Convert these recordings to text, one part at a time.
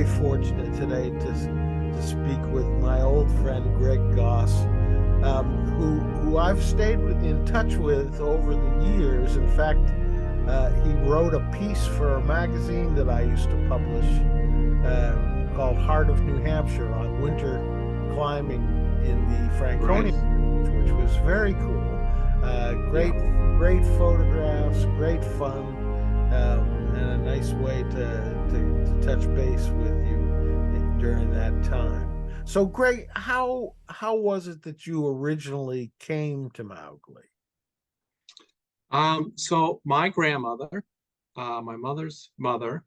very fortunate today to speak with my old friend Greg Goss, who I've stayed in touch with over the years. In fact, he wrote a piece for a magazine that I used to publish called Heart of New Hampshire on winter climbing in the Franconia, which was very cool. Great photographs, great fun, and a nice way to touch base with you during that time. So, Greg, how was it that you originally came to Mowgli? So my grandmother, my mother's mother,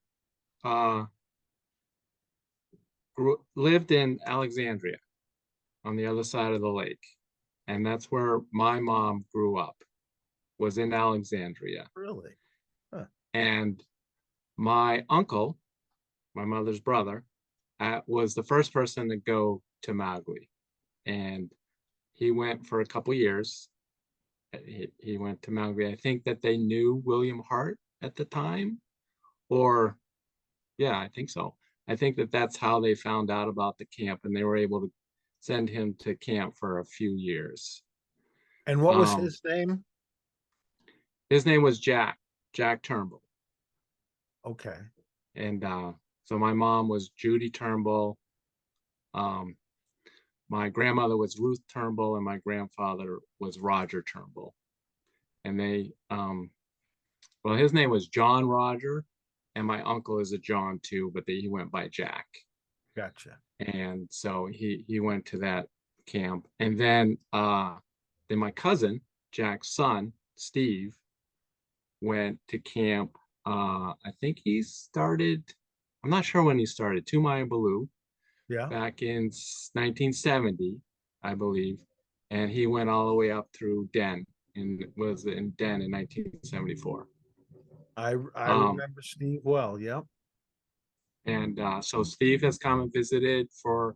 uh, lived in Alexandria on the other side of the lake. And that's where my mom grew up, was in Alexandria. Really? Huh. And my uncle, my mother's brother, was the first person to go to Mowgli. And he went for a couple years. He went to Mowgli. I think that they knew William Hart at the time, or yeah, I think so. I think that that's how they found out about the camp, and they were able to send him to camp for a few years. And what was Um, his name? his name was Jack Turnbull, Okay. and so my mom was Judy Turnbull. Um, my grandmother was Ruth Turnbull, and my grandfather was Roger Turnbull. And well, his name was John Roger, and my uncle is a John too, but he went by Jack. Gotcha. And so he went to that camp, and then my cousin Jack's son Steve went to camp. I think he started. I'm not sure when he started. Toomai Baloo Yeah. back in 1970, I believe, and he went all the way up through Den and was in Den in 1974. I Um, remember Steve well. Yep. and so Steve has come and visited for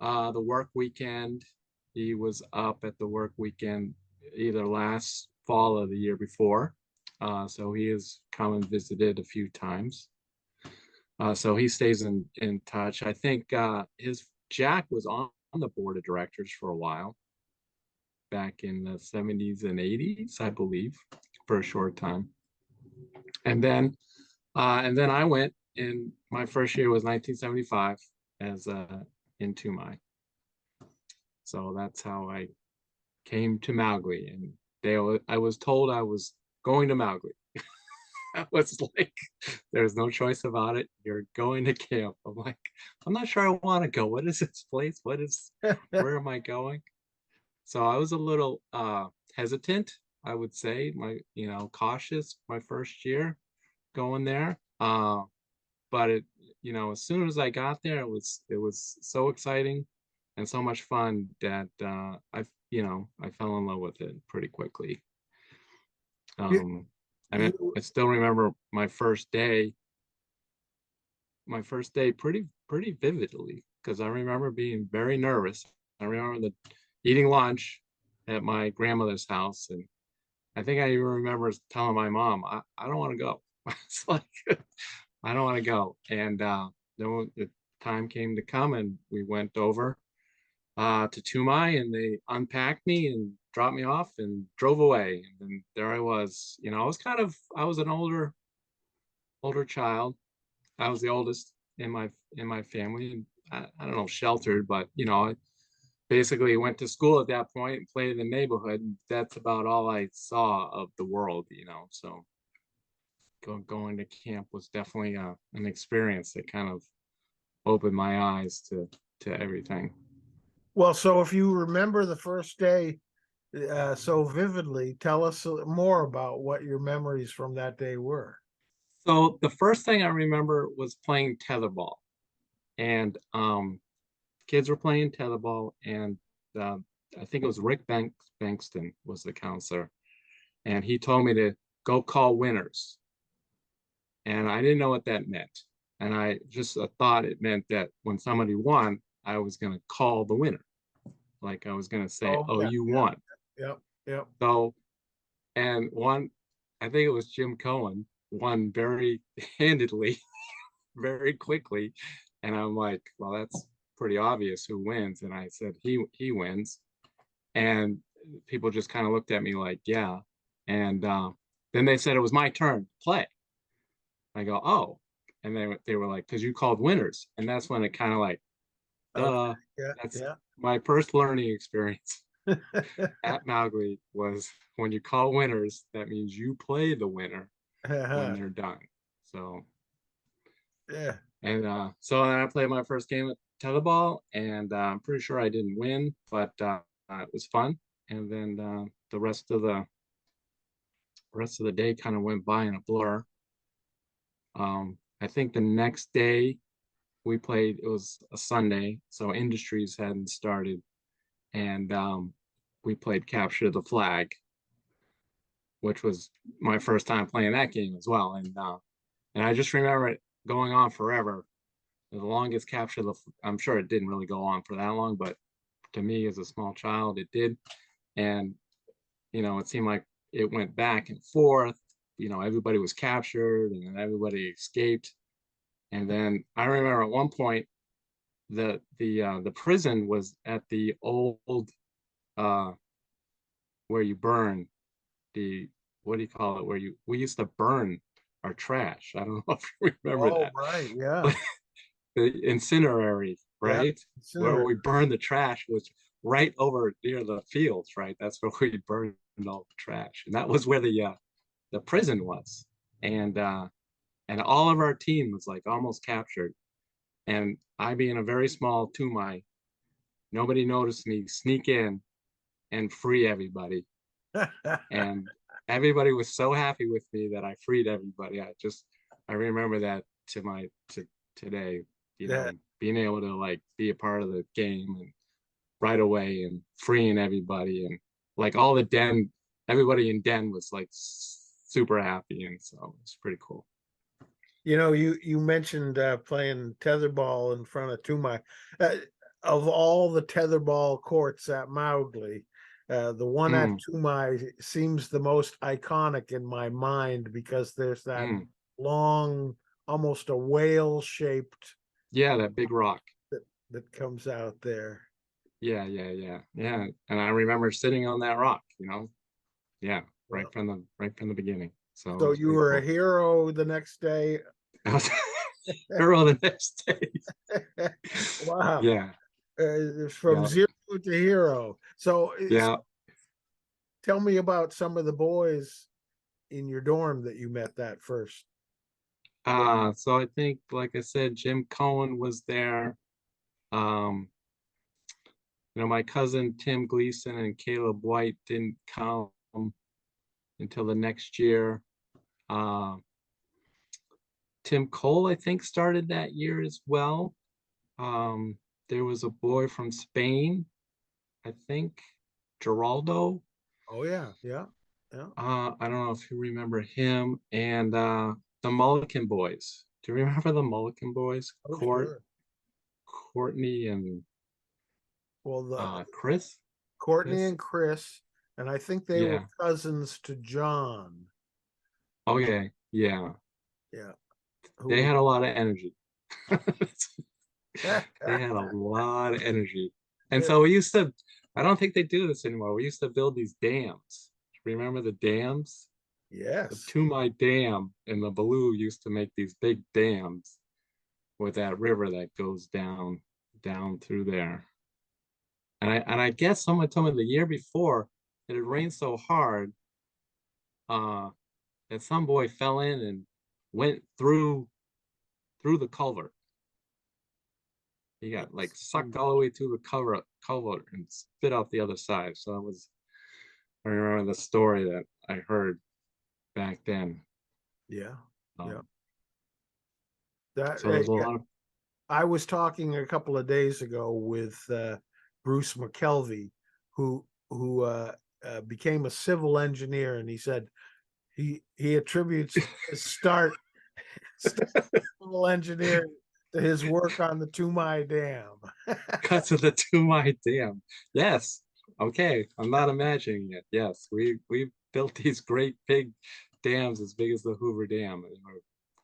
the work weekend. He was up at the work weekend either last fall or the year before. So he has come and visited a few times. So he stays in touch. I think his Jack was on the board of directors for a while back in the 70s and 80s, I believe, for a short time. And then I went in my first year was 1975 as in Toomai. So that's how I came to Mowgli, and I was told I was going to Mowgli. I was like, there's no choice about it. You're going to camp. I'm like, I'm not sure I want to go. What is this place? Where am I going? So I was a little hesitant, I would say, cautious my first year going there. But as soon as I got there, it was so exciting and so much fun that I fell in love with it pretty quickly. You, Um, you I still remember my first day pretty vividly because I remember being very nervous. I remember eating lunch at my grandmother's house, and I think I even remember telling my mom, I don't want to go. It's like I don't want to go. And then when the time came to come, and we went over to Toomai, and they unpacked me and dropped me off and drove away. And then there I was. I was an older child. I was the oldest in my family, and I don't know, sheltered, but I basically went to school at that point and played in the neighborhood. And that's about all I saw of the world. So going to camp was definitely an experience that kind of opened my eyes to everything. well, so if you remember the first day so vividly, tell us more about what your memories from that day were. So the first thing I remember was playing tetherball, and kids were playing tetherball, and uh, I think it was Rick Bankston was the counselor, and he told me to go call winners, and I didn't know what that meant, and I just thought it meant that when somebody won, I was going to call the winner, like I was going to say, Oh "Oh, yeah, you yeah, won." yeah, yeah. So, and one, I think it was Jim Cohen, won very handedly, very quickly, And I'm like, well, that's pretty obvious who wins. And I said, he wins. And people just kind of looked at me like, yeah. And then they said it was my turn to play. I go, oh. And they were like, because you called winners. And that's when it kind of like, Okay. duh, Yeah. that's Yeah. my first learning experience at Mowgli was when you call winners, that means you play the winner when they're done. So, Yeah. and so then I played my first game at tetherball, and I'm pretty sure I didn't win, but it was fun. And then the rest of the day kind of went by in a blur. I think the next day we played, it was a Sunday, so industries hadn't started, and we played capture the flag, which was my first time playing that game as well. And I just remember it going on forever. The longest capture the, I'm sure it didn't really go on for that long, but to me as a small child, it did. And it seemed like it went back and forth. Everybody was captured and then everybody escaped. And then I remember at one point the prison was at the old uh where you burn the, what do you call it, where we used to burn our trash. I don't know if you remember Oh, that, right. Yeah. but the incinerary, Yeah. right? Where Incinerator. we burned the trash was right over near the fields, right? That's where we burned all the trash. And that was where the prison was. And all of our team was like almost captured. And I being a very small Toomai, nobody noticed me sneak in and free everybody. And everybody was so happy with me that I freed everybody. I remember that to today, Yeah. being able to like be a part of the game and right away and freeing everybody, and like all the den, everybody in den was like super happy, and so it's pretty cool. You mentioned playing tetherball in front of Toomai. Uh, of all the tetherball courts at Mowgli, the one at Mm, Toomai seems the most iconic in my mind because there's that mm. long, almost a whale-shaped Yeah, that big rock. that comes out there. Yeah. And I remember sitting on that rock, yeah, Well, right from the beginning. So it so was you pretty were a cool. hero the next day. I was hero the next day. Wow. Yeah, From yeah, zero to hero. So yeah. tell me about some of the boys in your dorm that you met that first day. So I think, like I said, Jim Cohen was there. Um, my cousin Tim Gleason and Caleb White didn't come until the next year. Uh, Tim Cole, I think, started that year as well. Um, there was a boy from Spain, I think, Geraldo. Oh yeah, yeah, yeah. I don't know if you remember him, and the Mulligan boys. Do you remember the Mulligan boys? Oh sure. Courtney, and Well, the Chris. Courtney Chris. and Chris, and I think they were Yeah. cousins to John. Okay. Yeah. Yeah, They who had a lot of energy. They had a lot of energy. And so we used to, I don't think they do this anymore. We used to build these dams. Remember the dams? The yes. Toomai Dam and the Baloo used to make these big dams with that river that goes down through there. And I guess someone told me the year before that it rained so hard uh that some boy fell in and went through the culvert. He got like Yes. sucked all the way through the culvert and spit out the other side. So I remember the story that I heard back then. Yeah, yeah. Um, That so there's a yeah. lot of I was talking a couple of days ago with Bruce McKelvey, who became a civil engineer, and he said he attributes his start civil engineering to his work on the Toomai Dam. cuts of the Toomai Dam. Yes. Okay. I'm not imagining it. Yes. We built these great big dams as big as the Hoover Dam. And we're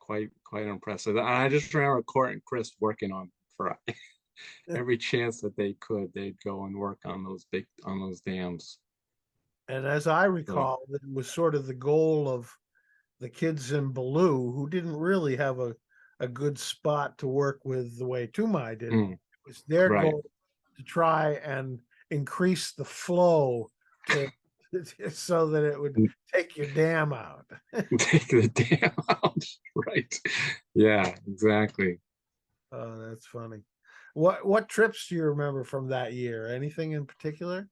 quite impressive. And I just remember Court and Chris working on for every chance that they could, they'd go and work on those dams. And as I So recall, it was sort of the goal of the kids in Baloo who didn't really have a good spot to work with the way Toomai did. mm, It was their right. goal to try and increase the flow to so that it would take your dam out. Take the dam out. Right. Yeah, exactly. Oh, that's funny. What trips do you remember from that year? Anything in particular?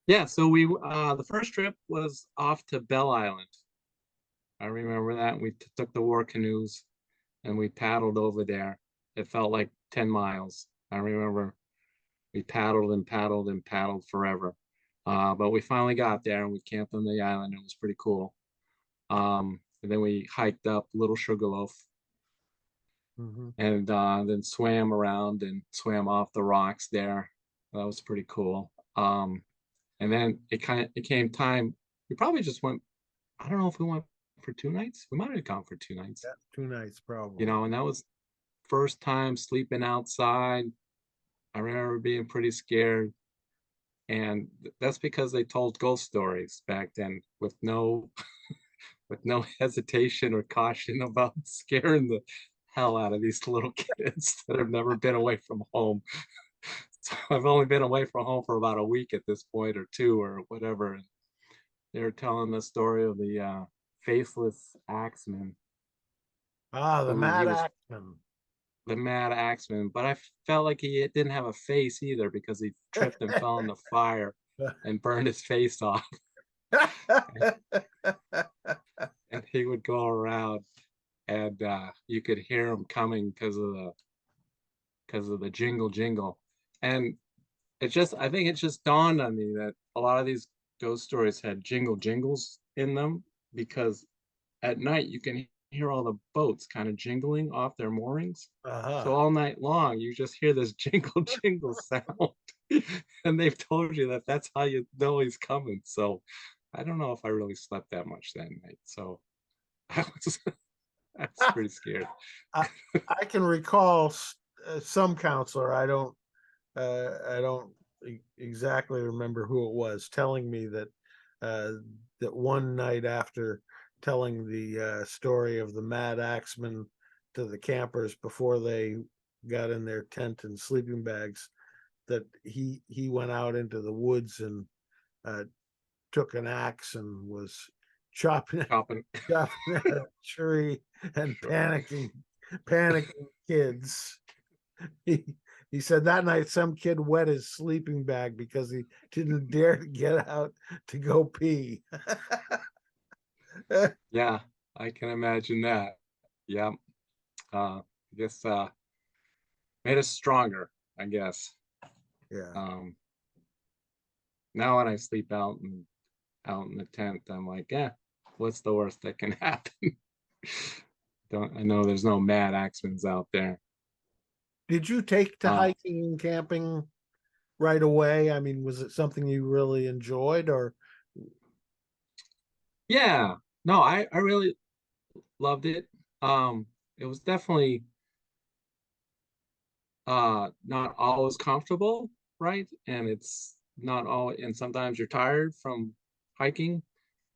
Yeah, so we the first trip was off to Bell Island. I remember that. We took the war canoes and we paddled over there. It felt like 10 miles. I remember we paddled and paddled and paddled forever. But we finally got there and we camped on the island. It was pretty cool. And then we hiked up Little Sugarloaf Hmm. and then swam around and swam off the rocks there. That was pretty cool. And then it came time. We probably just went. I don't know if we went for 2 nights. We might have gone for 2 nights. Yeah, 2 nights probably. And that was first time sleeping outside. I remember being pretty scared, and that's because they told ghost stories back then with no hesitation or caution about scaring the hell out of these little kids that have never been away from home. So I've only been away from home for about a week at this point, or two, or whatever. And they're telling the story of the faceless axeman Ah, the who he Mad was Axeman. the mad axeman, but I felt like he didn't have a face either because he tripped and fell in the fire and burned his face off. And he would go around and you could hear him coming because of the jingle jingle. And I think it just dawned on me that a lot of these ghost stories had jingle jingles in them because at night you can hear all the boats kind of jingling off their moorings. So Uh-huh. all night long you just hear this jingle jingle sound. And they've told you that that's how you know he's coming. So I don't know if I really slept that much that night. So I was pretty scared. I, I can recall some counselor. I don't exactly remember who it was telling me uh, that one night after telling the story of the Mad Axeman to the campers before they got in their tent and sleeping bags, that he went out into the woods and uh, took an axe and was chopping Chopping. chopping at a tree and Sure. panicking kids. He he said that night some kid wet his sleeping bag because he didn't dare to get out to go pee. Yeah, I can imagine that. Yeah. I guess made us stronger, I guess. Yeah. Um, Now when I sleep out in the tent, I'm like, yeah, what's the worst that can happen? Don't I know there's no mad axemans out there. Did you take to Uh hiking and camping right away? I mean, was it something you really enjoyed or yeah, no, I really loved it. It was definitely not always comfortable, right? And it's not all and sometimes you're tired from hiking.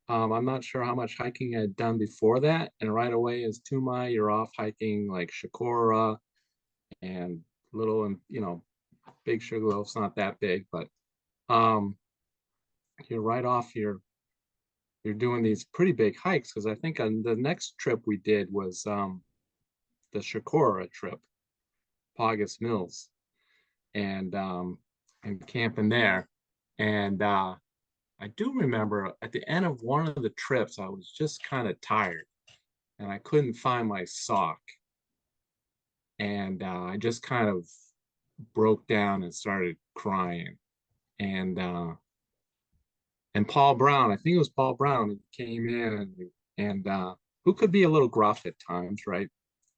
I'm not sure how much hiking I'd done before that. And right away is Toomai, you're off hiking like Shakora and little and Big Sugarloaf's not that big, but um you're right off you're doing these pretty big hikes because I think on the next trip we did was the Shakora trip, Paugus Mills, and camping there. And I do remember at the end of one of the trips, I was just kind of tired and I couldn't find my sock. And I just kind of broke down and started crying. And Paul Brown, I think it was Paul Brown, he came in and who could be a little gruff at times, right?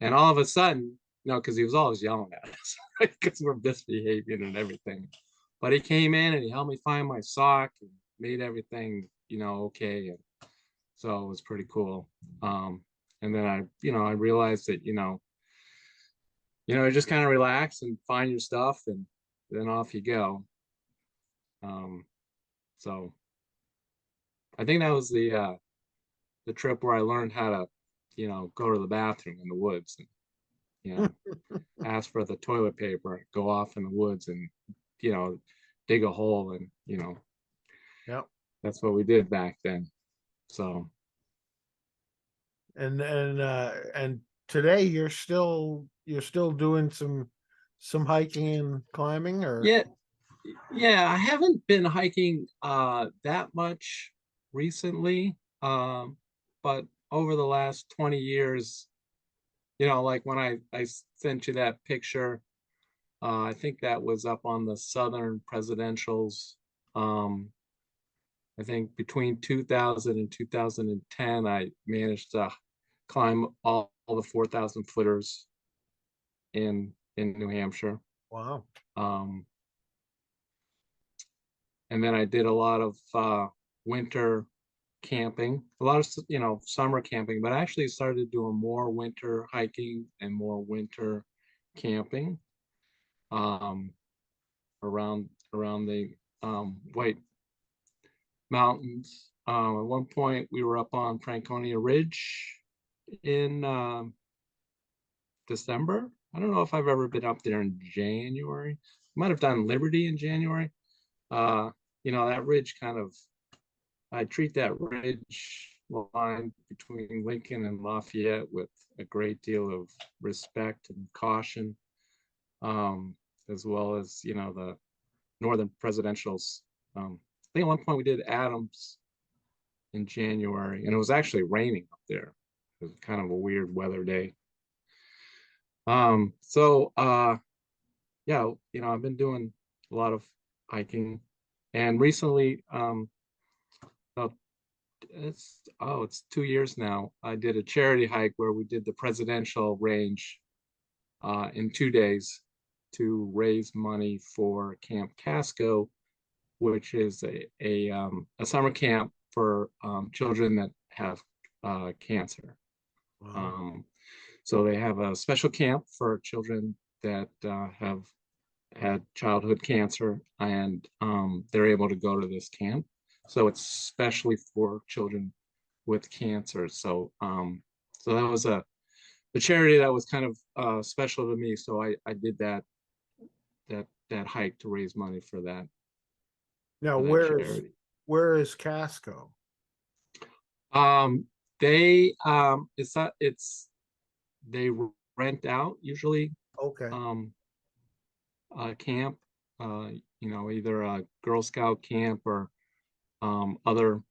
And all of a sudden, because he was always yelling at us, right? Because we're misbehaving and everything. But he came in and he helped me find my sock and made everything, okay. And so it was pretty cool. Um, And then I realized that, just kind of relax and find your stuff, and then off you go. Um, so I think that was the trip where I learned how to, go to the bathroom in the woods, and, ask for the toilet paper, go off in the woods and, dig a hole, and, Yeah. that's what we did back then. So And today you're still doing some hiking and climbing, or yeah, yeah, I haven't been hiking that much recently. But over the last 20 years, like when I sent you that picture, I think that was up on the Southern Presidentials. Um, I think between 2000 and 2010, I managed to climb all the 4,000 footers in New Hampshire. wow. Um, and then I did a lot of winter camping, a lot of summer camping, but I actually started doing more winter hiking and more winter camping um, around the White Mountains. At one point, we were up on Franconia Ridge in December. I don't know if I've ever been up there in January. Might have done Liberty in January. Uh, that ridge kind of, I treat that ridge line between Lincoln and Lafayette with a great deal of respect and caution, as well as, the Northern Presidentials. I think at one point we did Adams in January, and it was actually raining up there. It was kind of a weird weather day. So yeah, I've been doing a lot of hiking, and recently, about it's 2 years now, I did a charity hike where we did the presidential range in 2 days to raise money for Camp Casco, which is a summer camp for children that have cancer. Wow. Um, so they have a special camp for children that have had childhood cancer, and they're able to go to this camp. So it's especially for children with cancer. So that was a charity that was kind of special to me. So I did that hike to raise money Now, for that where is charity. where is Casco? They it's not it's they rent out usually Okay. um a camp, either a Girl Scout camp or other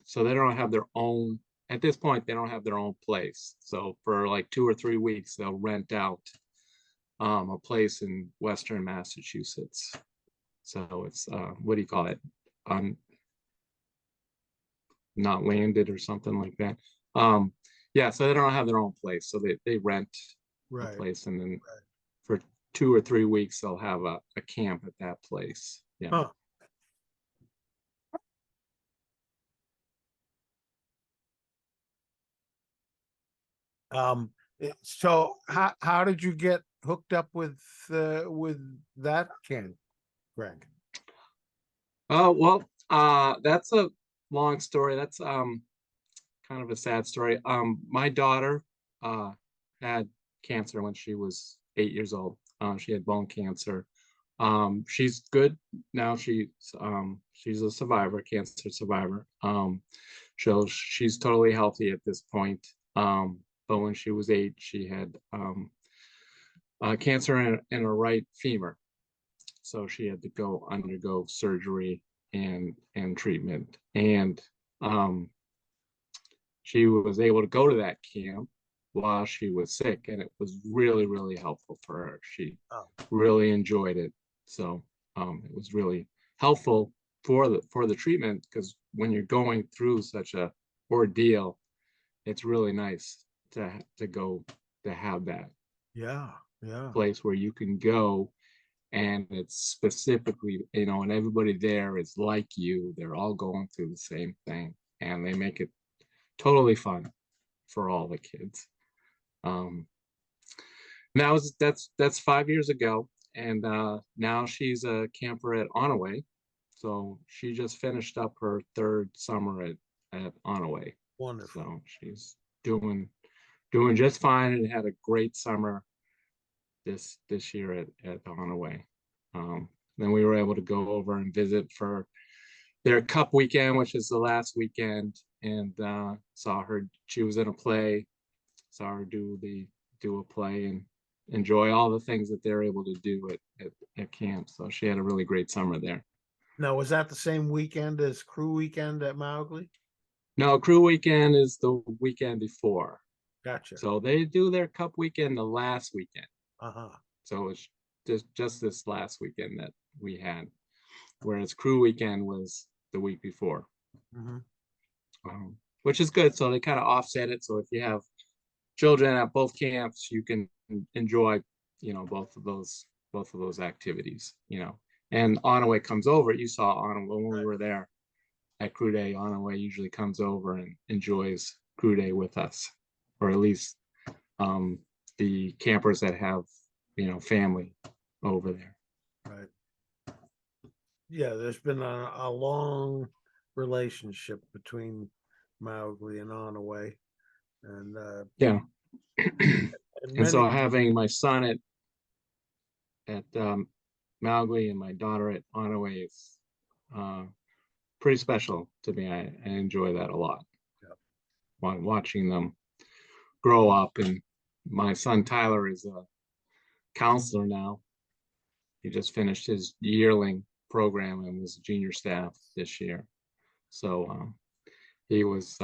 so they don't have their own at this point, they don't have their own place. So for like 2 or 3 weeks they'll rent out a place in Western Massachusetts. So it's what do you call it? On Not landed or something like that. Yeah, so they don't have their own place. So they rent a Right. place, and then Right. for 2 or 3 weeks they'll have a camp at that place. Yeah. Huh. So how did you get hooked up with that camp, Greg? Oh, well, that's a long story. That's kind of a sad story. My daughter had cancer when she was 8 years old. She had bone cancer. She's good now. She's a survivor, cancer survivor. So she's totally healthy at this point. But when she was 8, she had cancer in her right femur. So she had to go undergo surgery and treatment. And um, she was able to go to that camp while she was sick, and it was really, really helpful for her. She Oh, really enjoyed it. So it was really helpful for the treatment, because when you're going through such a ordeal, it's really nice to go to have that yeah, yeah. place where you can go, and it's specifically, and everybody there is like you. They're all going through the same thing, and they make it totally fun. for all the kids. Um, now that's 5 years ago, and now she's a camper at Onaway. So she just finished up her third summer at Onaway. Wonderful. So she's doing just fine and had a great summer this year at Onaway. Then we were able to go over and visit for their cup weekend, which is the last weekend, and saw her. She was in a play, saw her do a play and enjoy all the things that they're able to do at camp. So she had a really great summer there. Now, was that the same weekend as crew weekend at Mowgli? No, crew weekend is the weekend before. Gotcha. So they do their cup weekend the last weekend. Uh-huh. So it's just this last weekend that we had, whereas crew weekend was the week before. Mm-hmm. Which is good. So they kind of offset it. So if you have children at both camps, you can enjoy, both of those activities, And Onaway comes over. You saw Onaway when we were there at Crew Day. Onaway usually comes over and enjoys Crew Day with us, or at least the campers that have, family over there. Right. Yeah, there's been a long relationship between Mowgli and Onaway, and yeah, and so having my son at Mowgli and my daughter at Onaway is pretty special to me. I enjoy that a lot. Yep. Watching them grow up, and my son Tyler is a counselor now. He just finished his yearling program and was junior staff this year. So he was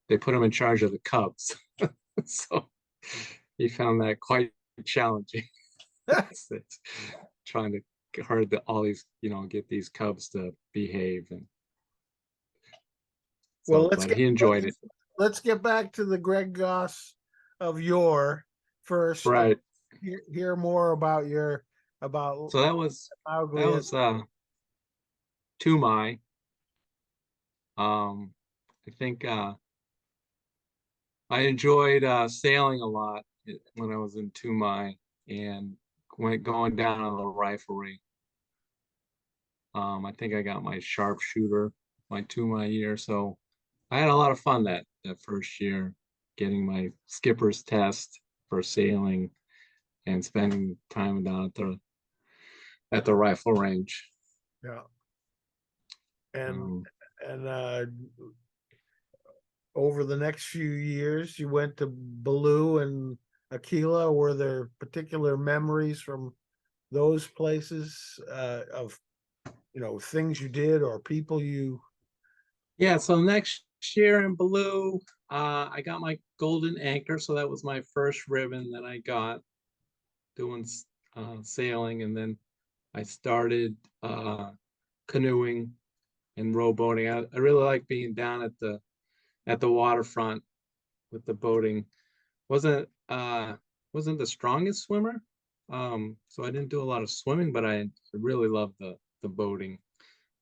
they put him in charge of the Cubs. So he found that quite challenging. it's trying to hard all these, get these Cubs to behave, and well, but he enjoyed it. Let's get back to the Greg Goss of yore first. Right. Hear more about So that was Toomai. I think I enjoyed sailing a lot when I was in Toomai and going down on the riflery. I think I got my sharpshooter my Toomai year, so I had a lot of fun that first year, getting my skipper's test for sailing and spending time down at the rifle range. Yeah. And over the next few years, you went to Baloo and Aquila. Were there particular memories from those places of things you did or people you? Yeah. So next year in Baloo, I got my golden anchor. So that was my first ribbon that I got doing sailing, and then I started canoeing and rowboating. I really like being down at the waterfront with the boating. Wasn't the strongest swimmer, so I didn't do a lot of swimming, but I really loved the boating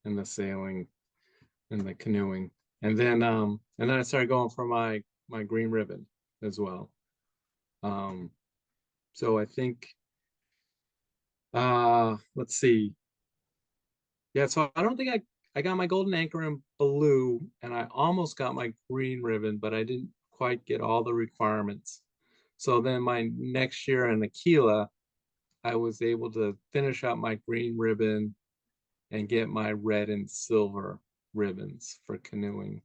and the sailing and the canoeing. And then I started going for my green ribbon as well. So I think let's see. Yeah, so I don't think I got my golden anchor in Baloo, and I almost got my green ribbon, but I didn't quite get all the requirements. So then my next year in Aquila, I was able to finish up my green ribbon and get my red and silver ribbons for canoeing.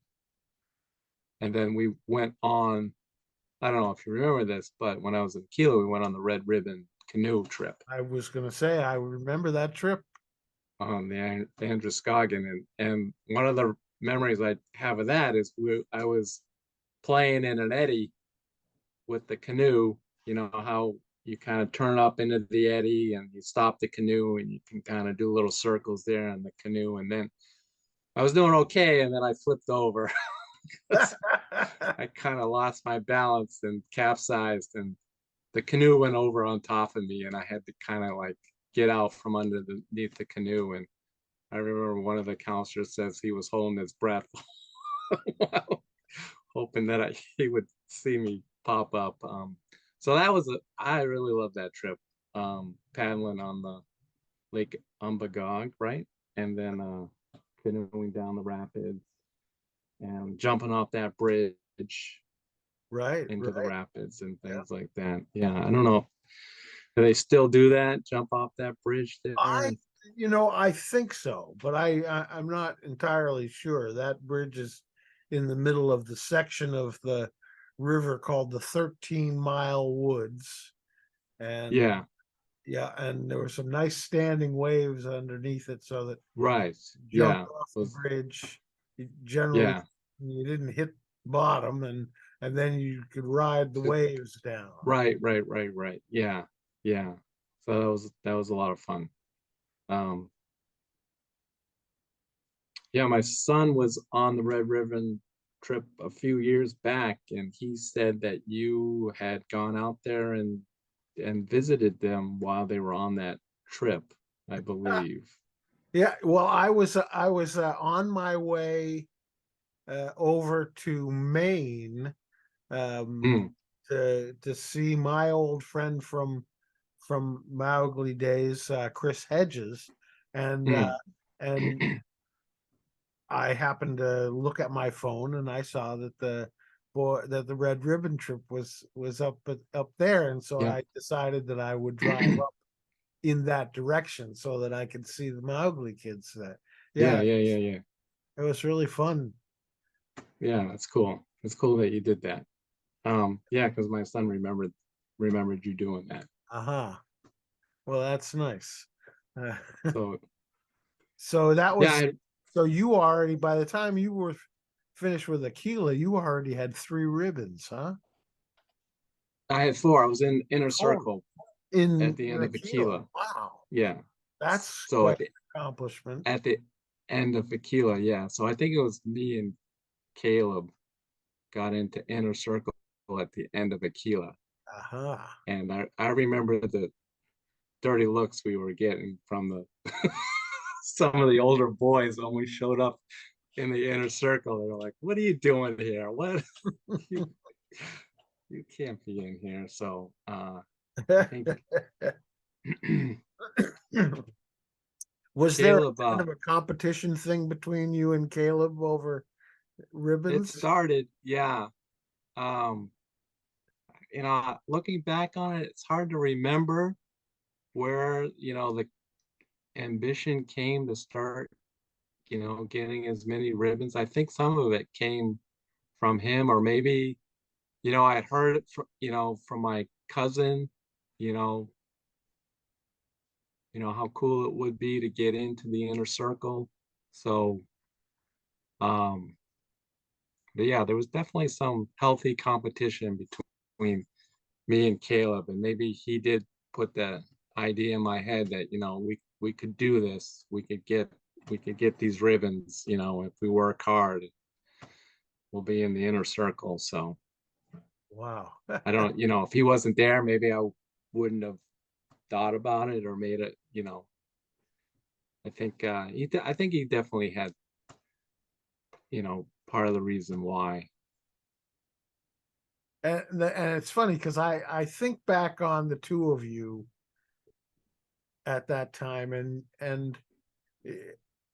And then we went on, I don't know if you remember this, but when I was in Aquila, we went on the red ribbon canoe trip. I was going to say, I remember that trip. On the Androscoggin, and one of the memories I have of that is I was playing in an eddy with the canoe. You know how you kind of turn up into the eddy and you stop the canoe and you can kind of do little circles there in the canoe, and then I was doing okay, and then I flipped over. I kind of lost my balance and capsized, and the canoe went over on top of me, and I had to kind of like get out from underneath the canoe. And I remember one of the counselors says he was holding his breath while hoping that he would see me pop up. So that was I really love that trip. Paddling on the Lake Umbagog, right? And then canoeing down the rapids and jumping off that bridge Right, into the right. rapids and Yeah. things like that. Yeah, I don't know. Do they still do that? Jump off that bridge there? I, And I think so, but I'm not entirely sure. That bridge is in the middle of the section of the river called the 13-mile woods. And yeah, yeah, and there were some nice standing waves underneath it so that right. jumped Yeah. off the Was bridge. Generally, yeah. you didn't hit bottom, and then you could ride the waves down. Right. Yeah. Yeah. So that was a lot of fun. Um, yeah, my son was on the Red Ribbon trip a few years back, and he said that you had gone out there and visited them while they were on that trip, I believe. Yeah, well, I was on my way over to Maine um, Mm, to see my old friend from Mowgli days, Chris Hedges, and mm, I happened to look at my phone and I saw that the Red Ribbon trip was up there, and so yeah. I decided that I would drive up in that direction so that I could see the Mowgli kids. Yeah, Yeah, yeah, yeah, yeah. it was really fun. Yeah, that's cool. It's cool that you did that. Yeah, because my son remembered you doing that. Uh-huh. Well, that's nice. Uh, So so that yeah, was so you already by the time you were finished with Aquila, you already had 3 ribbons, huh? I had four. I was in inner Oh, circle at the in end of Aquila. Aquila. Wow. Yeah. That's So quite at an accomplishment. the end of Aquila, yeah. So I think it was me and Caleb got into inner circle at the end of Aquila. Uh-huh. And I remember the dirty looks we were getting from the some of the older boys when we showed up in the inner circle. They were like, "What are you doing here? What you you can't be in here." So I think Was there Caleb, a kind of a competition thing between you and Caleb over it ribbons? started, yeah. Um, looking back on it, it's hard to remember where, the ambition came to start, getting as many ribbons. I think some of it came from him, or maybe, I had heard it from my cousin, you know, how cool it would be to get into the inner circle. So, um, but yeah, there was definitely some healthy competition between me and Caleb, and maybe he did put that idea in my head that we could do this. We could get these ribbons. If we work hard, we'll be in the inner circle. So Wow. I don't, if he wasn't there, maybe I wouldn't have thought about it or made it. I think I think he definitely had part of the reason why. And it's funny because I think back on the two of you at that time, and eh,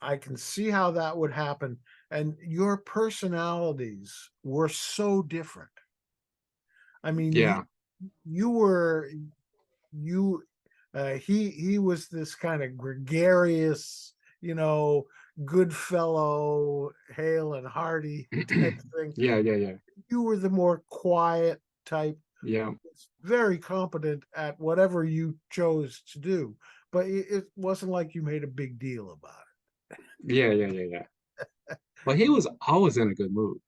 I can see how that would happen. And your personalities were so different. I mean, Yeah, you were you he was this kind of gregarious, you know, good fellow, hale and hearty type thing. yeah, You were the more quiet type, yeah, very competent at whatever you chose to do, but it wasn't like you made a big deal about yeah. Well, he was always in a good mood,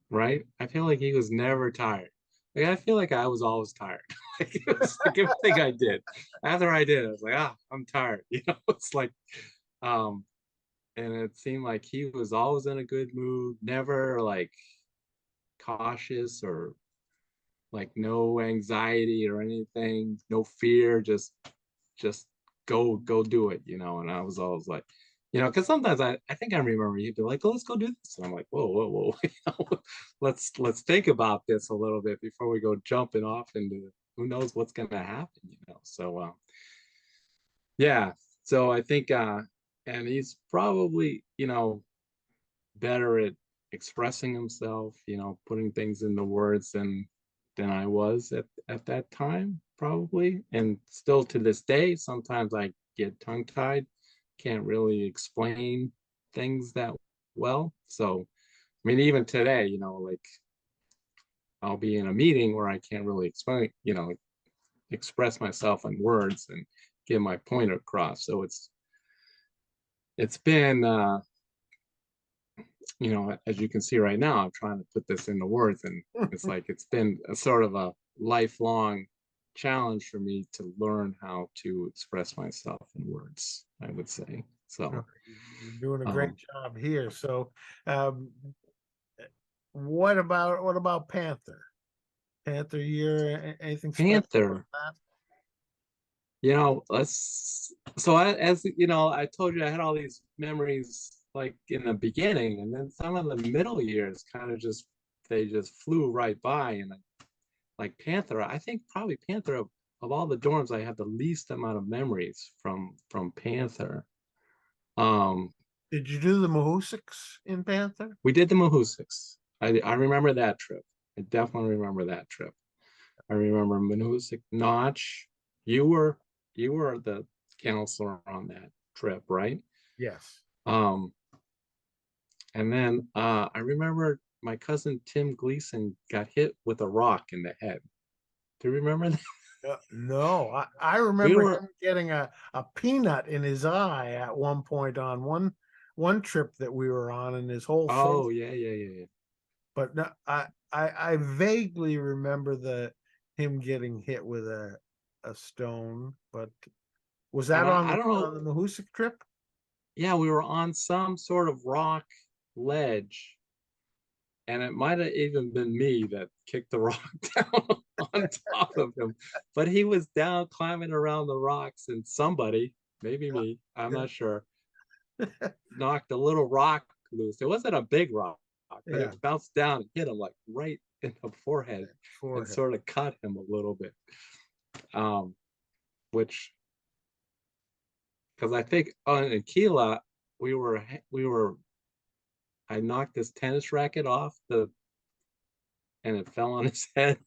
right? I feel like he was never tired. Like I feel like I was always tired. Like it was like everything I did. After I did, I was like, I'm tired. It's like, um, and it seemed like he was always in a good mood, never like cautious or like no anxiety or anything, no fear, just go do it. And I was always like, because sometimes I think I remember you'd be like, oh, let's go do this. And I'm like, whoa, whoa, whoa. Let's think about this a little bit before we go jumping off into who knows what's gonna happen. So yeah. So I think and he's probably, better at expressing himself, putting things into words than I was at that time, probably. And still to this day, sometimes I get tongue-tied, can't really explain things that well. So, I mean, even today, like I'll be in a meeting where I can't really explain, express myself in words and get my point across. So it's been as you can see right now, I'm trying to put this into words, and it's like it's been a sort of a lifelong challenge for me to learn how to express myself in words, I would say. So, You're doing a great um, job here. So, um, what about Panther? Panther year? Anything special about Panther, that? so as I told you, I had all these memories like in the beginning, and then some of the middle years kind of they just flew right by, and like Panther, I think probably Panther of all the dorms, I have the least amount of memories from Panther. Um, Did you do the Mahoosics in Panther? we did the Mahoosics. I remember that trip. I definitely remember that trip. I remember Mahoosic Notch. You were you were the counselor on that trip, right? Yes. Um, and then I remember my cousin Tim Gleason got hit with a rock in the head. Do you remember that? No, I We remember were him getting a peanut in his eye at one point on one trip that we were on, and his whole face. Oh yeah, yeah, yeah, yeah. But no, I vaguely remember the him getting hit with a stone. But was And that on I the don't know. on the Mahoosic trip? Yeah, we were on some sort of rock ledge, and it might have even been me that kicked the rock down on top of him. But he was down climbing around the rocks, and somebody, maybe me, I'm Yeah, not sure, knocked a little rock loose. It wasn't a big rock, but yeah, it bounced down and hit him like right in the forehead and forehead. sort of cut him a little bit. Um, which because I think on Aquila we were I knocked his tennis racket off the and it fell on his head.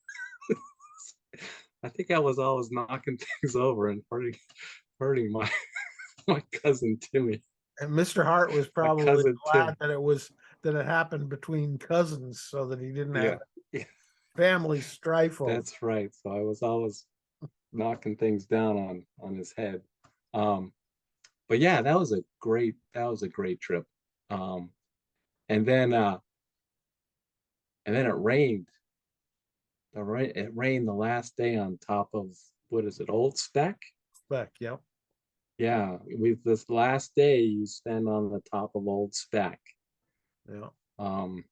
I think I was always knocking things over and hurting my cousin Timmy. And Mr. Hart was My probably cousin glad Tim. that it happened between cousins, so that he didn't have Yeah, yeah, family strife over. that's right. So I was always knocking things down on his head. Um, but yeah, that was a great trip. Um, and then it rained. It rained the last day on top of what is it, Old Spec? Spec, yep. Yeah, with this last day you spend on the top of Old Spec. Yeah. Um,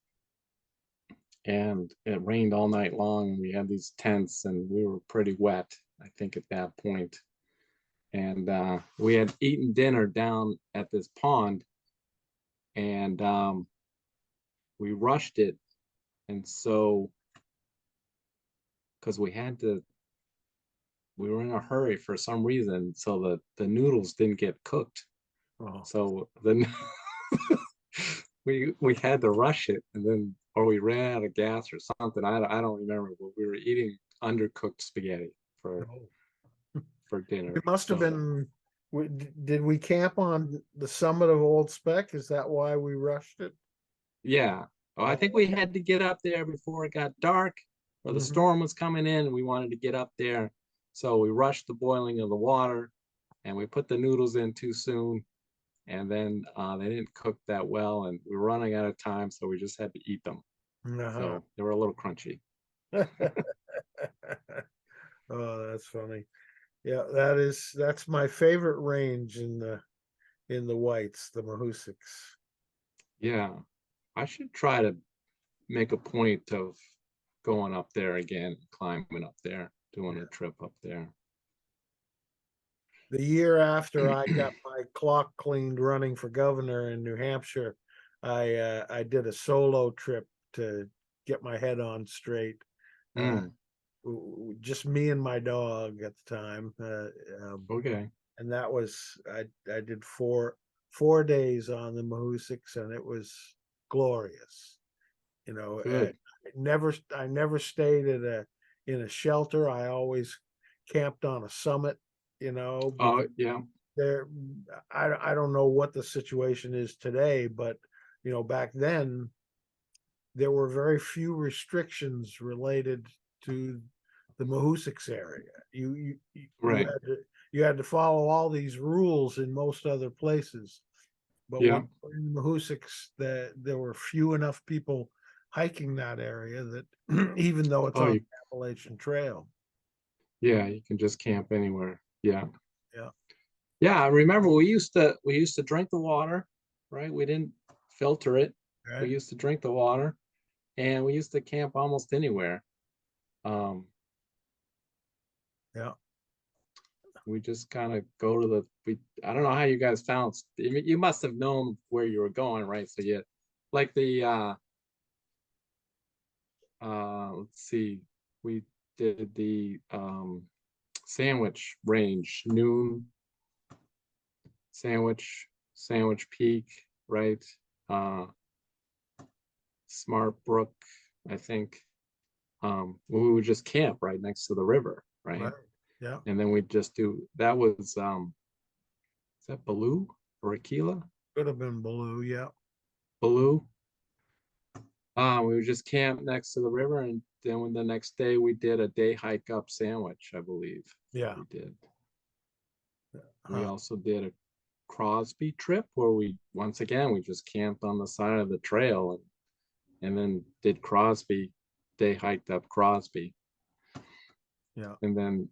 and it rained all night long. And we had these tents, and we were pretty wet, I think, at that point. And we had eaten dinner down at this pond, and we rushed it. And so, because we were in a hurry for some reason, so the noodles didn't get cooked. Oh. So the we had to rush it, and then or we ran out of gas or something. I don't remember, but we were eating undercooked spaghetti for No. for dinner. It must have So been. Did we camp on the summit of Old Spec? Is that why we rushed it? yeah, well, I think Oh. we had to get up there before it got dark, or the Mhm. storm was coming in, and we wanted to get up there. So we rushed the boiling of the water, and we put the noodles in too soon, and then they didn't cook that well, and we were running out of time, so we just had to eat them. Uh-huh. So they were a little crunchy. Oh, that's funny. Yeah, that's my favorite range in the whites, the Mahoosics. Yeah, I should try to make a point of going up there again, climbing up there, doing Yeah. a trip up there. the year after I got my clock cleaned running for governor in New Hampshire, I did a solo trip to get my head on straight. Uh, Mm, just me and my dog at the time, okay, and that was I did four days on the Mahoosics, and it was glorious. You know, good. I never stayed at a in a shelter. I always camped on a summit. You know, Oh, because yeah. there I don't know what the situation is today, but back then there were very few restrictions related to the Mahoosics area. Right. You had to follow all these rules in most other places, but when Yeah. in Mahoosics, there were few enough people hiking that area that even though it's Oh, on you, the Appalachian Trail, yeah, you can just camp anywhere. Yeah. yeah, Yeah, I remember we used to drink the water, right? We didn't filter it. We right, used to drink the water and we used to camp almost anywhere. Um, yeah. we just kind of go to I don't know how you guys found, I mean, you must have known where you were going, right? So yeah, like let's see, we did the sandwich range, noon sandwich peak, right? Uh, Smart Brook, I think. We would just camp right next to the river, Right. right? Yeah. And then we'd just do that was is that Baloo or Aquila? Could have been blue. Yeah. Baloo. We would just camp next to the river, and then when the next day we did a day hike up Sandwich, I believe Yeah. we did. We Huh. also did a Crosby trip where we once again we just camped on the side of the trail and then did Crosby, day hiked up Crosby. Yeah. And then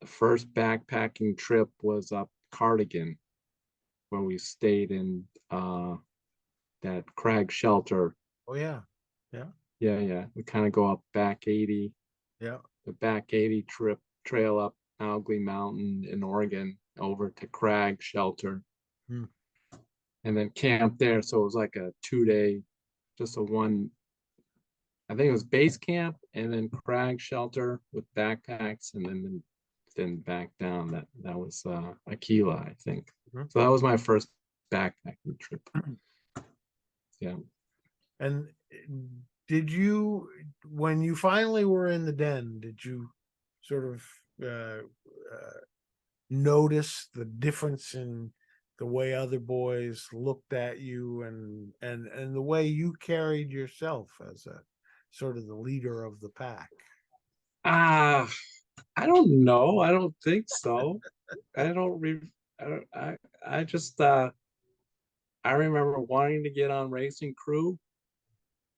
the first backpacking trip was up Cardigan, where we stayed in that crag shelter. Oh yeah. Yeah. Yeah, yeah. We kind of go up back 80, Yeah. the back 80 trip trail up Mowgli Mountain in Oregon over to crag shelter Hmm. and then camp there. So it was like a 2 day, just a one, I think it was base camp and then crag shelter with backpacks and then back down. That was Aquila, I think. Mhm. So that was my first backpacking trip. Yeah. And did you, when you finally were in the den, did you sort of notice the difference in the way other boys looked at you and the way you carried yourself as a sort of the leader of the pack? Ah, I don't know. I don't think so. I don't re I don't I just I remember wanting to get on racing crew,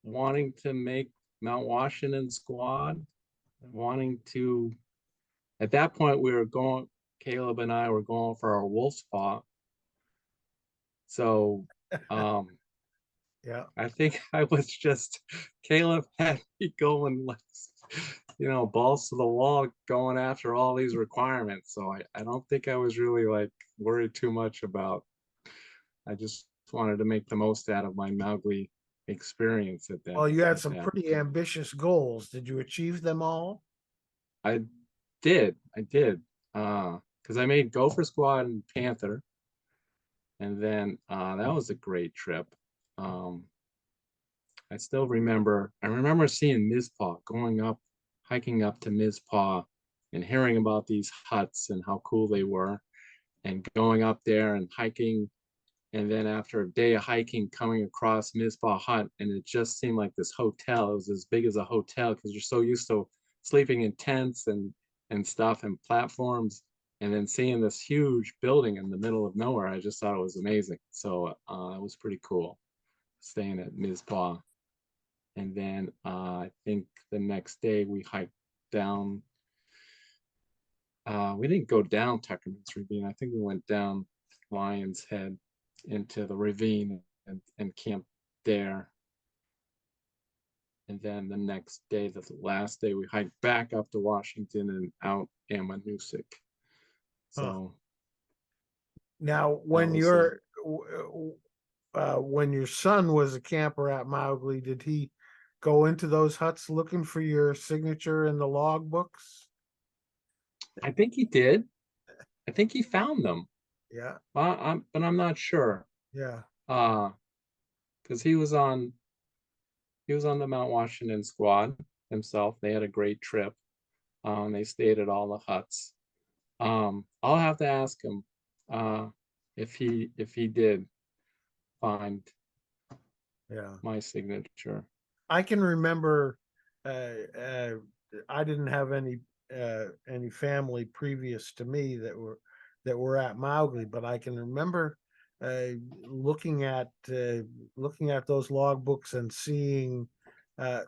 wanting to make Mount Washington squad, wanting to at that point we were going Caleb and I were going for our wolf spot. So um Yeah. I think I was just Caleb had me going like balls to the wall going after all these requirements. So I don't think I was really like worried too much about I just wanted to make the most out of my Mowgli experience Well, you had at some that pretty point. ambitious goals. Did you achieve them all? I I did. Because I made Gopher Squad and Panther, and then that was a great trip. Um, I remember seeing Mizpah, going up, hiking up to Mizpah and hearing about these huts and how cool they were, and going up there and hiking. And then after a day of hiking, coming across Mizpah Hut, and it just seemed like this hotel. It was as big as a hotel because you're so used to sleeping in tents and stuff and platforms, and then seeing this huge building in the middle of nowhere. I just thought it was amazing. So it was pretty cool staying at Mizpah. And then I think the next day we hiked down. We didn't go down Tuckerman's Ravine. I think we went down Lion's Head into the ravine and camped there. And then the next day, the last day, we hiked back up to Washington and out Amanuset. Huh. So Now, That was when your son was a camper at Mowgli, did he go into those huts looking for your signature in the log books? I think he did. I think he found them. Yeah, But I'm not sure. yeah. Uh, because he was on the Mount Washington squad himself. They had a great trip. They stayed at all the huts. I'll have to ask him if he did find Yeah. my signature. I can remember I didn't have any family previous to me that were at Mowgli, but I can remember uh, looking at looking at those logbooks and seeing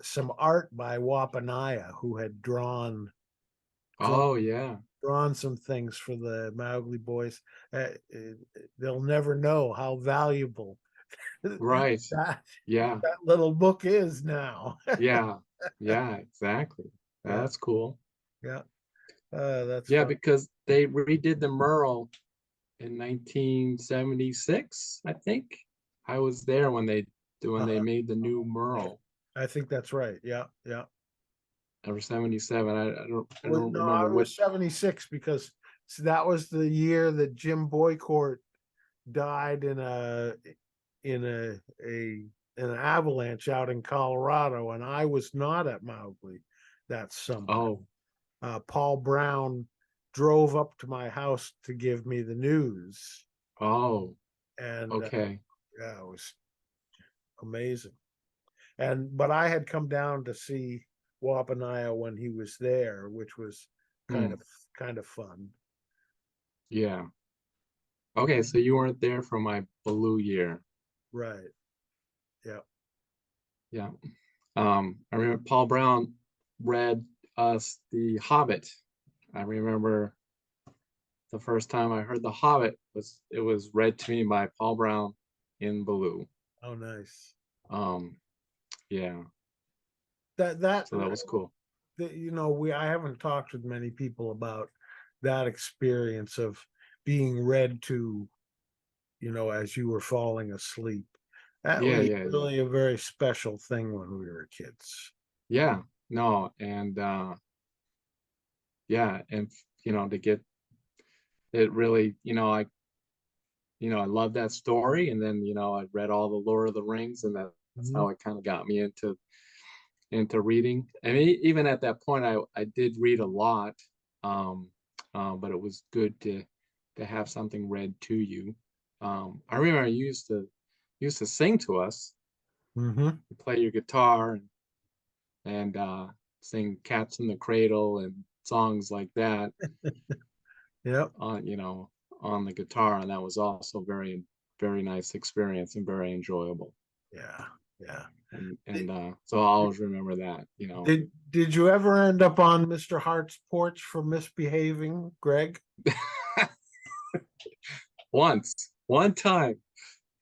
some art by Wapanaya, who had drawn Oh yeah, drawn some things for the Mowgli boys. They'll never know how valuable right. that Yeah, that little book is now. yeah, yeah, exactly. Yeah, That's cool. yeah. That's Yeah, fun. because they redid the Merle in 1976, I think. I was there when they Uh-huh. made the new Merle. I think that's right. Yeah, yeah. Or 77. I don't No, I remember what. was 76 because that was the year that Jim Boycourt died in an avalanche out in Colorado, and I was not at Mowgli that summer. Oh, Paul Brown drove up to my house to give me the news, oh, and okay. yeah, it was amazing. But I had come down to see Wapanaya when he was there, which was kind Hmm. of kind of fun. Yeah. Okay, so you weren't there for my Baloo year. Right. Yeah. Yeah. I remember Paul Brown read us The Hobbit. I remember the first time I heard The Hobbit was read to me by Paul Brown in Baloo. Oh, nice. Um, yeah, That that, so that was cool. that we I haven't talked with many people about that experience of being read to, as you were falling asleep. That Yeah, was yeah, yeah. really a very special thing when we were kids. Yeah, no, and yeah, and to get it really, I love that story, and then I read all the Lord of the Rings, and that's Mhm. how it kind of got me into reading. And even at that point, I did read a lot, um, but it was good to have something read to you. I remember you used to sing to us, Mhm. you play your guitar and sing "Cats in the Cradle" and songs like that Yep. on on the guitar, and that was also very nice experience and very enjoyable. Yeah. Yeah. And so I always remember that. Did you ever end up on Mr. Hart's porch for misbehaving, Greg? Once, one time.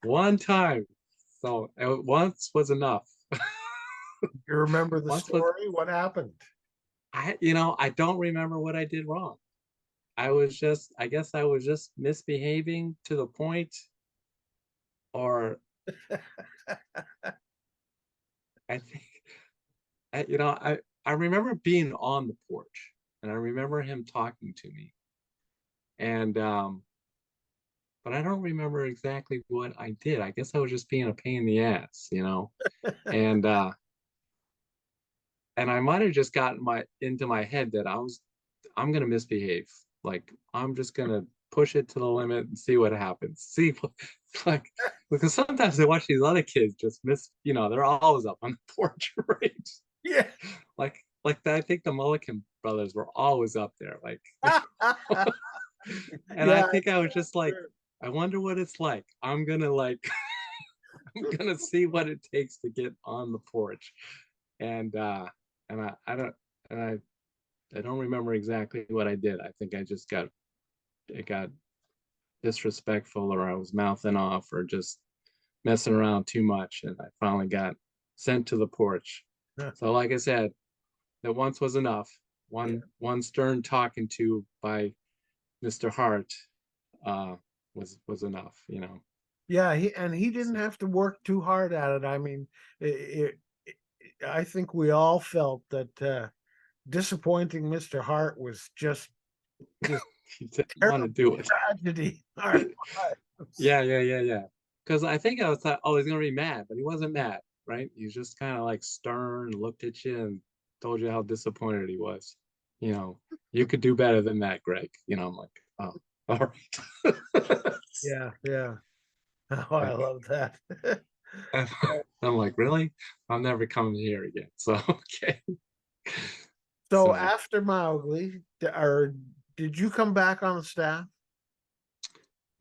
So once was enough. You remember the Once was story? What happened? I don't remember what I did wrong. I guess I was just misbehaving to the point, or I think, I remember being on the porch and I remember him talking to me. And, but I don't remember exactly what I did. I guess I was just being a pain in the ass. And, and I might have just gotten into my head that I'm gonna misbehave. Like I'm just gonna push it to the limit and see what happens. See what, like because sometimes I watch these other kids just they're always up on the porch, right? Yeah. I think the Mulligan brothers were always up there. Like and I Yeah, think I was just like, sure. I wonder what it's like. I'm gonna I'm gonna see what it takes to get on the porch. And I don't and I don't remember exactly what I did. I think I just got disrespectful, or I was mouthing off, or just messing around too much, and I finally got sent to the porch. Yeah. So like I said, that once was enough. Yeah. One stern talking to by Mr. Hart, uh, was enough, you know. Yeah, he didn't So, have to work too hard at it. I mean, I think we all felt that disappointing Mr. Hart was just this he didn't want terrible to do it. tragedy in our lives. Yeah. Because I think I was thought, oh, he's gonna be mad, but he wasn't mad, right? He's just kind of like stern, looked at you and told you how disappointed he was. You know, you could do better than that, Greg. You know, I'm like, oh, all right. Yeah, yeah. Oh, I Like, love that. I'm like, really? I'm never coming here again. So okay. So So after Mowgli, or did you come back on the staff?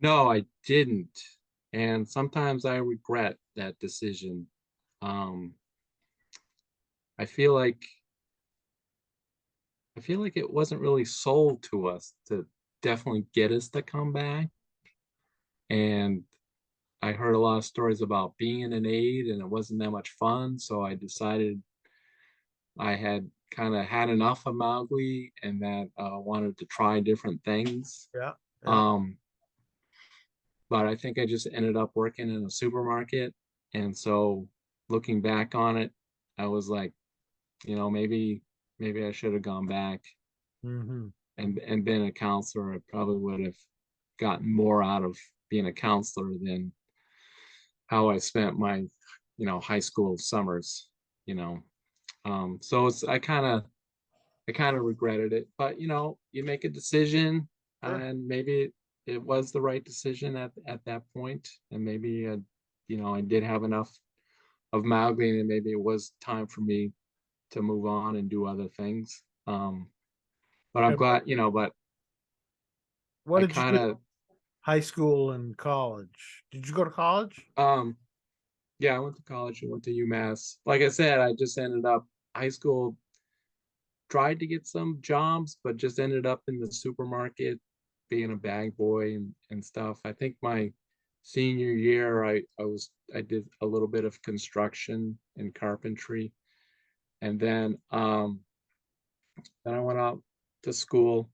no, I didn't. And sometimes I regret that decision. Um, I feel like I feel like it wasn't really sold to us to definitely get us to come back. And I heard a lot of stories about being an aide and it wasn't that much fun. So I decided I had kind of had enough of Mowgli and that wanted to try different things. Yeah, yeah. Um, but I think I just ended up working in a supermarket. And so looking back on it, I was like, you know, maybe I should have gone back Hmm. and been a counselor. I probably would have gotten more out of being a counselor than how I spent my, you know, high school summers, you know. So it's I kind of regretted it, but you know, you make a decision Sure. and maybe it was the right decision at that point, and maybe you know, I did have enough of Mowgli, and maybe it was time for me to move on and do other things. But I'm And glad, you know, but what I did you kind do? of High school and college. Did you go to college? um yeah, I went to college. I went to UMass. Like I said, I just ended up high school, tried to get some jobs, but just ended up in the supermarket being a bag boy and stuff. I think my senior year, I did a little bit of construction and carpentry, and then I went out to school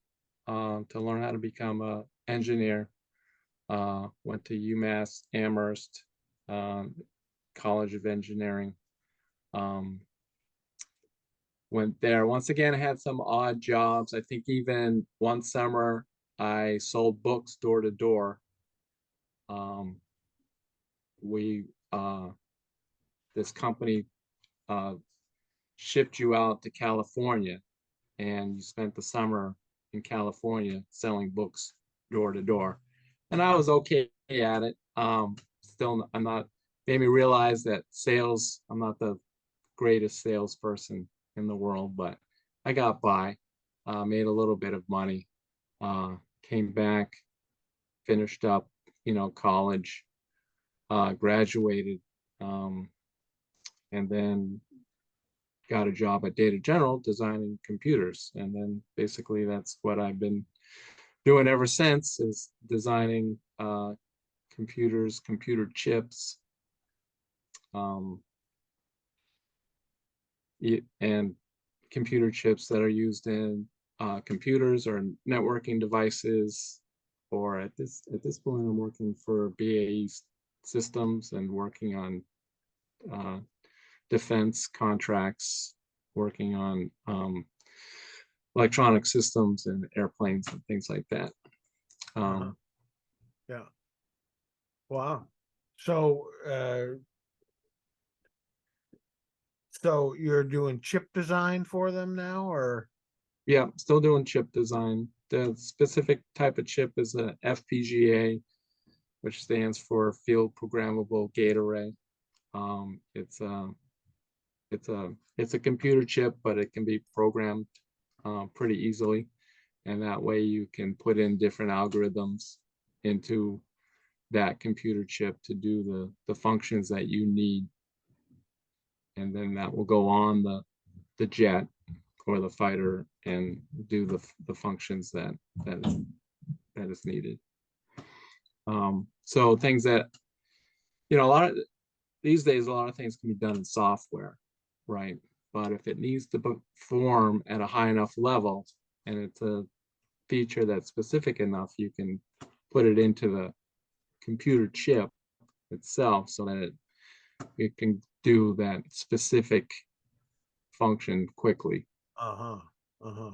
to learn how to become a engineer. Went to UMass Amherst um, College of Engineering. Um, Went there. Once again, I had some odd jobs. I think even one summer I sold books door to door. Um, we This company uh, shipped you out to California, and you spent the summer in California selling books door to door. And I was okay at it. Still, I'm not. Made me realize that sales. I'm not the greatest salesperson in the world, but I got by, made a little bit of money, came back, finished up, you know, college, graduated, um, and then got a job at Data General designing computers. And then basically that's what I've been doing ever since is designing computers, computer chips, um, and computer chips that are used in computers or networking devices. Or at this point, I'm working for BAE Systems and working on uh, defense contracts, working on electronic systems and airplanes and things like that. Uh-huh. Um, Yeah. Wow. So, so you're doing chip design for them now, or? yeah, still doing chip design. The specific type of chip is a FPGA, which stands for Field Programmable Gate Array. Um, it's a it's a computer chip, but it can be programmed pretty easily, and that way you can put in different algorithms into that computer chip to do the functions that you need, and then that will go on the jet or the fighter and do the functions that is needed. So things that you know a lot of these days, a lot of things can be done in software, right? But if it needs to perform at a high enough level and it's a feature that's specific enough, you can put it into computer chip itself so that it can do that specific function quickly. Uh-huh. Uh-huh.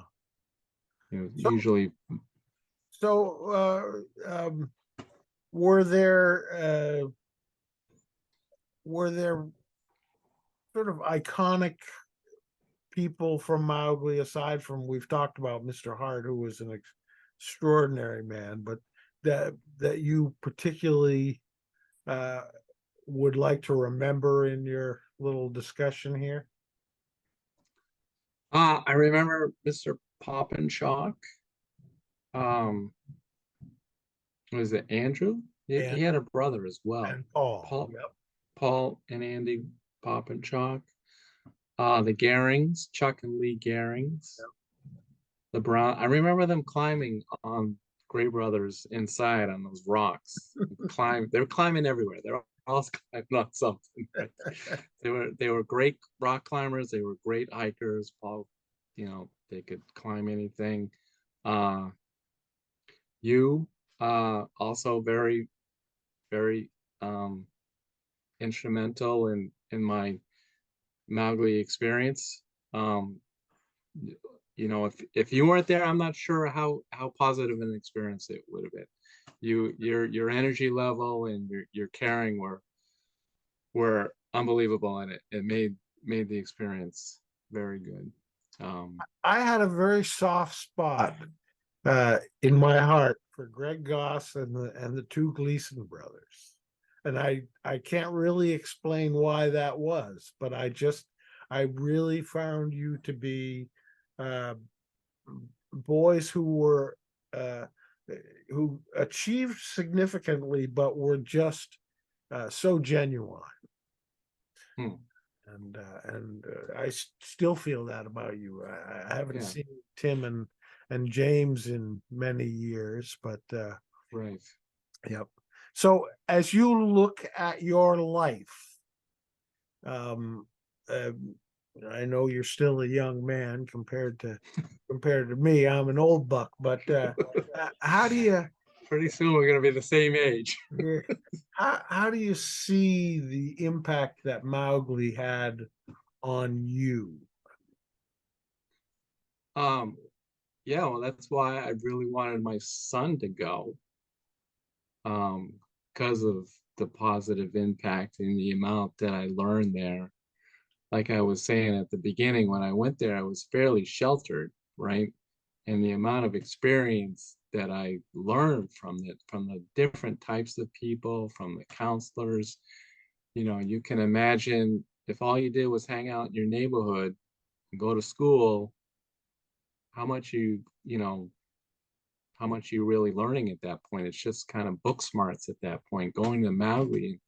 So, Usually, so were there sort of iconic people from Mowgli, aside from, we've talked about Mr. Hart, who was an extraordinary man, but that you particularly uh, would like to remember in your little discussion here? I remember Mr. Poppenshock. Um, was it Andrew? And He had a brother as well. Paul. Paul, Yep. Paul and Andy Poppenshock. The Garings, Chuck and Lee Garings. The Brown. I remember them climbing on Gray Brothers inside on those rocks. They were climbing everywhere. They were all climbing on something. Right? They were great rock climbers. They were great hikers. Paul, they could climb anything. Uh, you also very, very instrumental in my Mowgli experience. Um, if you weren't there, I'm not sure how positive an experience it would have been. Your energy level and your caring were unbelievable, and it made the experience very good. I had a very soft spot in my heart for Greg Goss and the two Gleason brothers. And I can't really explain why that was, but I really found you to be uh, boys uh, who achieved significantly, but were just so genuine. Hmm, I still feel that about you. I haven't yeah, seen Tim and James in many years, but right. yep. So as you look at your life, um, uh, I know you're still a young man compared to me. I'm an old buck, but how do you Pretty soon we're gonna be the same age. how do you see the impact that Mowgli had on you? Um, yeah, well, that's why I really wanted my son to go, because of the positive impact and the amount that I learned there. Like I was saying at the beginning, when I went there, I was fairly sheltered, right? And the amount of experience that I learned from the different types of people, from the counselors, you can imagine if all you did was hang out in your neighborhood and go to school, how much how much you really learning at that point. It's just kind of book smarts at that point. Going to Maui,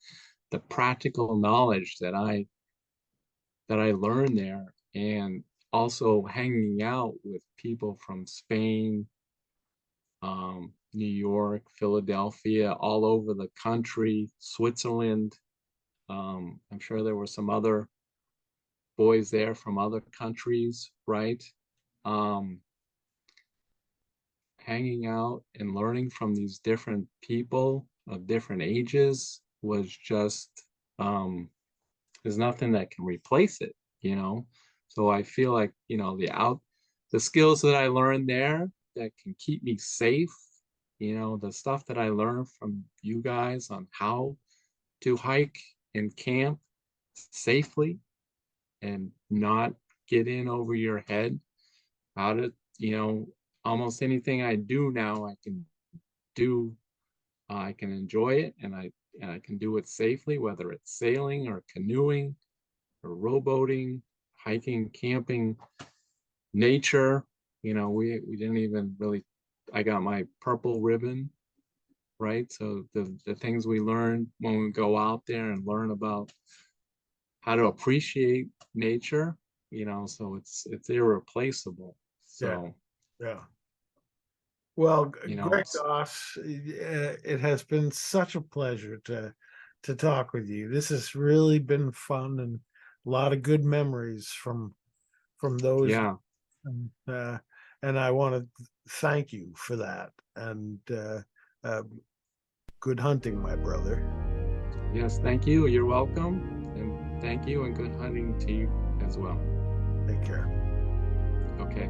the practical knowledge that I learned there, and also hanging out with people from Spain, New York, Philadelphia, all over the country, Switzerland. I'm sure there were some other boys there from other countries, right? Um, Hanging out and learning from these different people of different ages was just there's nothing that can replace it. So I feel like the skills that I learned there that can keep me safe, the stuff that I learned from you guys on how to hike and camp safely and not get in over your head, how to, almost anything I do now, I can do, I can enjoy it, and I can do it safely, whether it's sailing or canoeing or rowboating, hiking, camping, nature. We didn't even really, I got my purple ribbon, right? So the things we learn when we go out there and learn about how to appreciate nature, so it's irreplaceable. Yeah, So, yeah. Well, Greg it's Goss, it has been such a pleasure to talk with you. This has really been fun and a lot of good memories from those, yeah, and, and I want to thank you for that. And uh, Good hunting, my brother. Yes, thank you. You're welcome. And thank you and good hunting to you as well. Take care. Okay.